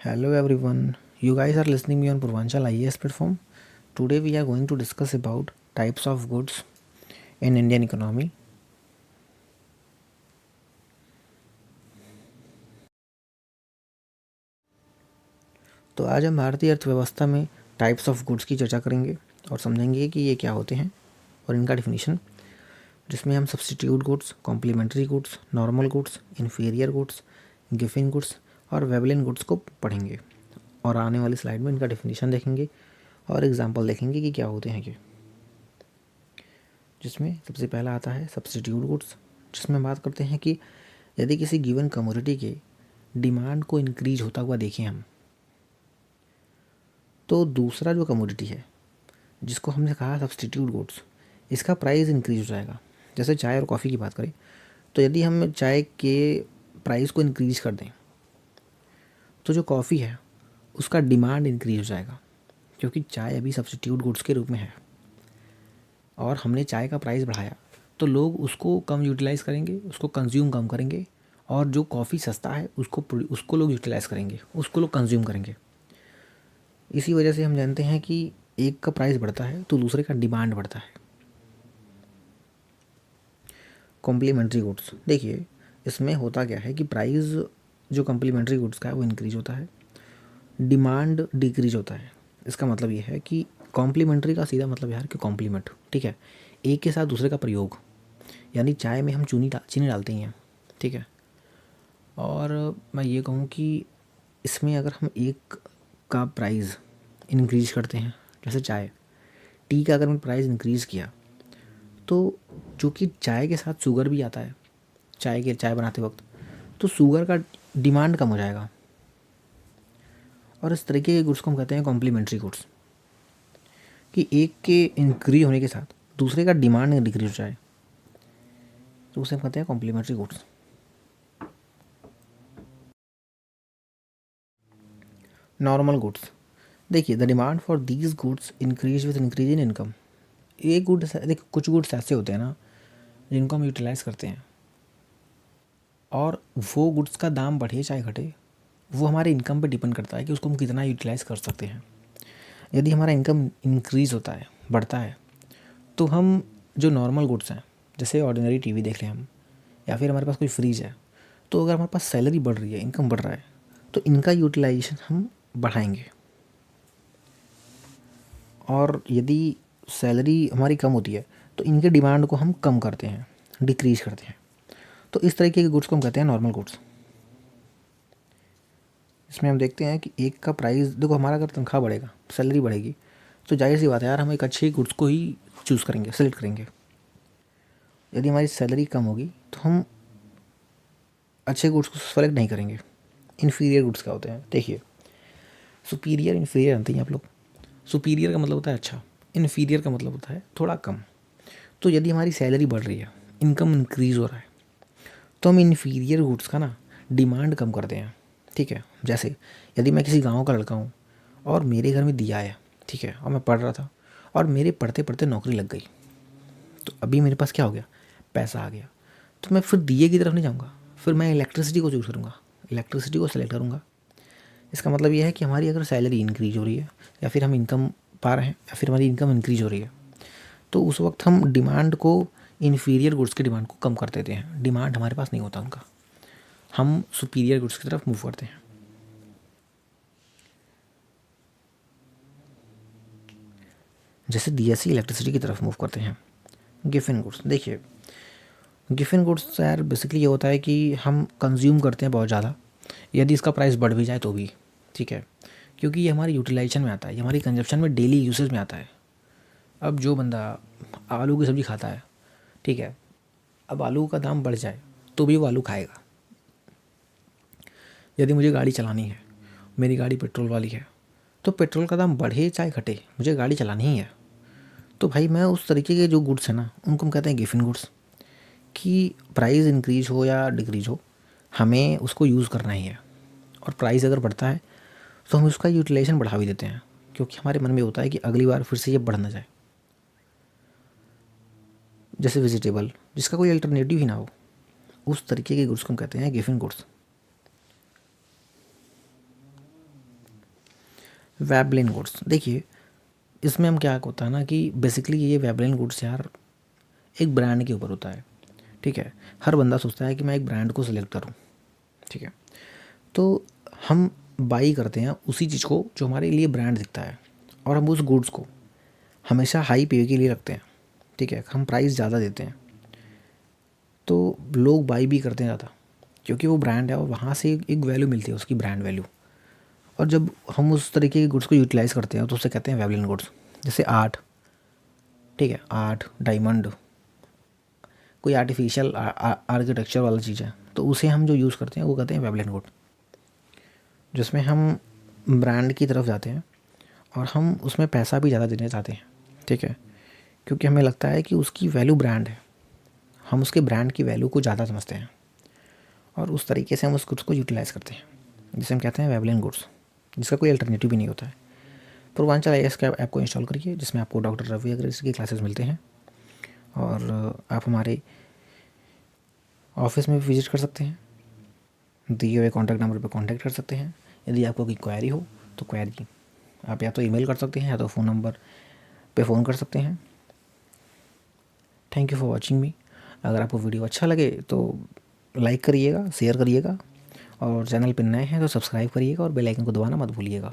Hello everyone, you guys are listening me on Purvanchal IAS platform. Today we are going to discuss about types of goods in Indian economy. तो आज हम भारतीय अर्थव्यवस्था में types of goods की चर्चा करेंगे और समझेंगे कि ये क्या होते हैं और इनका डिफिनीशन, जिसमें हम substitute goods, complementary goods, normal goods, inferior goods, Giffen goods और वेबलिन गुड्स को पढ़ेंगे और आने वाली स्लाइड में इनका डिफिनीशन देखेंगे और एग्जाम्पल देखेंगे कि क्या होते हैं ये। जिसमें सबसे पहला आता है सब्स्टिट्यूट गुड्स, जिसमें बात करते हैं कि यदि किसी गिवन कमोडिटी के डिमांड को इंक्रीज होता हुआ देखें हम, तो दूसरा जो कमोडिटी है जिसको हमने कहा सब्स्टिट्यूट गुड्स, इसका प्राइस इंक्रीज हो जाएगा। जैसे चाय और कॉफ़ी की बात करें तो यदि हम चाय के प्राइस को इंक्रीज कर दें तो जो कॉफ़ी है उसका डिमांड इंक्रीज हो जाएगा, क्योंकि चाय अभी सब्स्टिट्यूट गुड्स के रूप में है और हमने चाय का प्राइस बढ़ाया तो लोग उसको कम यूटिलाइज़ करेंगे, उसको कंज्यूम कम करेंगे, और जो कॉफ़ी सस्ता है उसको लोग यूटिलाइज़ करेंगे, उसको लोग कंज्यूम करेंगे। इसी वजह से हम जानते हैं कि एक का प्राइस बढ़ता है तो दूसरे का डिमांड बढ़ता है। कॉम्प्लीमेंट्री गुड्स, देखिए इसमें होता क्या है कि प्राइस जो कॉम्प्लीमेंट्री गुड्स का है वो इंक्रीज होता है, डिमांड डिक्रीज होता है। इसका मतलब ये है कि कॉम्प्लीमेंट्री का सीधा मतलब यार कि कॉम्प्लीमेंट, ठीक है, एक के साथ दूसरे का प्रयोग, यानी चाय में हम चीनी डालते ही हैं, ठीक है। और मैं ये कहूँ कि इसमें अगर हम एक का प्राइस इंक्रीज करते हैं, जैसे टी का अगर मैं प्राइस इंक्रीज़ किया तो चूँकि चाय के साथ शुगर भी आता है चाय बनाते वक्त, तो शुगर का डिमांड कम हो जाएगा। और इस तरीके के गुड्स को हम कहते हैं कॉम्प्लीमेंट्री गुड्स, कि एक के इंक्रीज होने के साथ दूसरे का डिमांड डिक्रीज हो जाए, तो उसे हम कहते हैं कॉम्प्लीमेंट्री गुड्स। नॉर्मल गुड्स, देखिए the demand for these goods increase with increase in income. ये गुड्स, देखिए कुछ गुड्स ऐसे होते हैं ना जिनको हम यूटिलाइज़ करते हैं, और वो गुड्स का दाम बढ़े चाहे घटे वो हमारे इनकम पे डिपेंड करता है कि उसको हम कितना यूटिलाइज़ कर सकते हैं। यदि हमारा इनकम इंक्रीज़ होता है, बढ़ता है, तो हम जो नॉर्मल गुड्स हैं, जैसे ऑर्डिनरी टीवी देख लें हम, या फिर हमारे पास कोई फ्रिज है, तो अगर हमारे पास सैलरी बढ़ रही है, इनकम बढ़ रहा है, तो इनका यूटिलाइजेशन हम बढ़ाएंगे। और यदि सैलरी हमारी कम होती है तो इनके डिमांड को हम कम करते हैं, डिक्रीज करते हैं। तो इस तरीके के गुड्स को हम कहते हैं नॉर्मल गुड्स। इसमें हम देखते हैं कि एक का प्राइस, देखो हमारा अगर तनख्वाह बढ़ेगा, सैलरी बढ़ेगी, तो जाहिर सी बात है यार हम एक अच्छे गुड्स को ही चूज़ करेंगे, सेलेक्ट करेंगे। यदि हमारी सैलरी कम होगी तो हम अच्छे गुड्स को सेलेक्ट नहीं करेंगे। इन्फीरियर गुड्स क्या होते हैं, देखिए सुपीरियर इन्फीरियर जानते हैं आप लोग। सुपीरियर का मतलब होता है अच्छा, इन्फीरियर का मतलब होता है थोड़ा कम। तो यदि हमारी सैलरी बढ़ रही है, इनकम इंक्रीज़ हो रहा है, तो हम इन्फीरियर गुड्स का ना डिमांड कम करते हैं, ठीक है। जैसे यदि मैं किसी गांव का लड़का हूँ और मेरे घर में दिया है, ठीक है, और मैं पढ़ रहा था और मेरे पढ़ते पढ़ते नौकरी लग गई, तो अभी मेरे पास क्या हो गया, पैसा आ गया, तो मैं फिर दिए की तरफ नहीं जाऊँगा, फिर मैं इलेक्ट्रिसिटी को चूज़ करूँगा, इलेक्ट्रिसिटी को सेलेक्ट करूँगा। इसका मतलब यह है कि हमारी अगर सैलरी इंक्रीज हो रही है, या फिर हम इनकम पा रहे हैं, या फिर हमारी इनकम इंक्रीज हो रही है, तो उस वक्त हम डिमांड को, इन्फीरियर गुड्स की डिमांड को कम कर देते हैं। डिमांड हमारे पास नहीं होता उनका, हम सुपीरियर गुड्स की तरफ मूव करते हैं। जैसे दिया से इलेक्ट्रिसिटी की तरफ मूव करते हैं। गिफिन गुड्स, देखिए गिफिन गुड्स यार बेसिकली ये होता है कि हम कंज्यूम करते हैं बहुत ज़्यादा, यदि इसका प्राइस बढ़ भी जाए तो भी, ठीक है, क्योंकि ये हमारी यूटिलाइजेशन में आता है, ये हमारी कंजप्शन में, डेली यूसेज में आता है। अब जो बंदा आलू की सब्ज़ी खाता है, ठीक है, अब आलू का दाम बढ़ जाए तो भी वो आलू खाएगा। यदि मुझे गाड़ी चलानी है, मेरी गाड़ी पेट्रोल वाली है, तो पेट्रोल का दाम बढ़े चाहे घटे मुझे गाड़ी चलानी ही है, तो भाई मैं उस तरीके के जो गुड्स हैं ना उनको हम कहते हैं गिफिन गुड्स, कि प्राइस इंक्रीज हो या डिक्रीज हो हमें उसको यूज़ करना ही है। और प्राइस अगर बढ़ता है तो हम उसका यूटिलाइजेशन बढ़ा भी देते हैं, क्योंकि हमारे मन में होता है कि अगली बार फिर से ये बढ़ ना जाए। जैसे वेजिटेबल जिसका कोई अल्टरनेटिव ही ना हो, उस तरीके के गुड्स को हम कहते हैं गिफिन गुड्स। वेबलिन गुड्स, देखिए इसमें हम क्या होता है ना कि बेसिकली ये वेबलिन गुड्स यार एक ब्रांड के ऊपर होता है, ठीक है। हर बंदा सोचता है कि मैं एक ब्रांड को सिलेक्ट करूँ, ठीक है। तो हम बाई करते हैं उसी चीज़ को जो हमारे लिए ब्रांड दिखता है, और हम उस गुड्स को हमेशा हाई पे के लिए रखते हैं, ठीक है। हम प्राइस ज़्यादा देते हैं तो लोग बाई भी करते हैं ज़्यादा, क्योंकि वो ब्रांड है और वहाँ से एक वैल्यू मिलती है, उसकी ब्रांड वैल्यू। और जब हम उस तरीके के गुड्स को यूटिलाइज़ करते हैं तो उसे कहते हैं वेबलिन गुड्स। जैसे आर्ट, ठीक है, आर्ट, डायमंड, कोई आर्टिफिशियल आर्किटेक्चर वाला चीज़ है तो उसे हम जो यूज़ करते हैं वो कहते हैं वेबलिन गुड, जिसमें हम ब्रांड की तरफ जाते हैं और हम उसमें पैसा भी ज़्यादा देना चाहते हैं, ठीक है, क्योंकि हमें लगता है कि उसकी वैल्यू ब्रांड है, हम उसके ब्रांड की वैल्यू को ज़्यादा समझते हैं और उस तरीके से हम उस गुड्स को यूटिलाइज़ करते हैं, जिसे हम कहते हैं वेबलिन गुड्स, जिसका कोई अल्टरनेटिव भी नहीं होता है। पूर्वांचल IAS के ऐप को इंस्टॉल करिए, जिसमें आपको डॉक्टर रवि अग्रवाल की क्लासेस मिलते हैं, और आप हमारे ऑफिस में भी विजिट कर सकते हैं, दिए हुए कॉन्टैक्ट नंबर पर कॉन्टैक्ट कर सकते हैं। यदि आपको कोई क्वेरी हो तो क्वेरी आप या तो ईमेल कर सकते हैं या तो फ़ोन नंबर पे फ़ोन कर सकते हैं। थैंक यू फॉर वॉचिंग मी। अगर आपको वीडियो अच्छा लगे तो लाइक करिएगा, शेयर करिएगा, और चैनल पर नए हैं तो सब्सक्राइब करिएगा और बेल आइकन को दबाना मत भूलिएगा।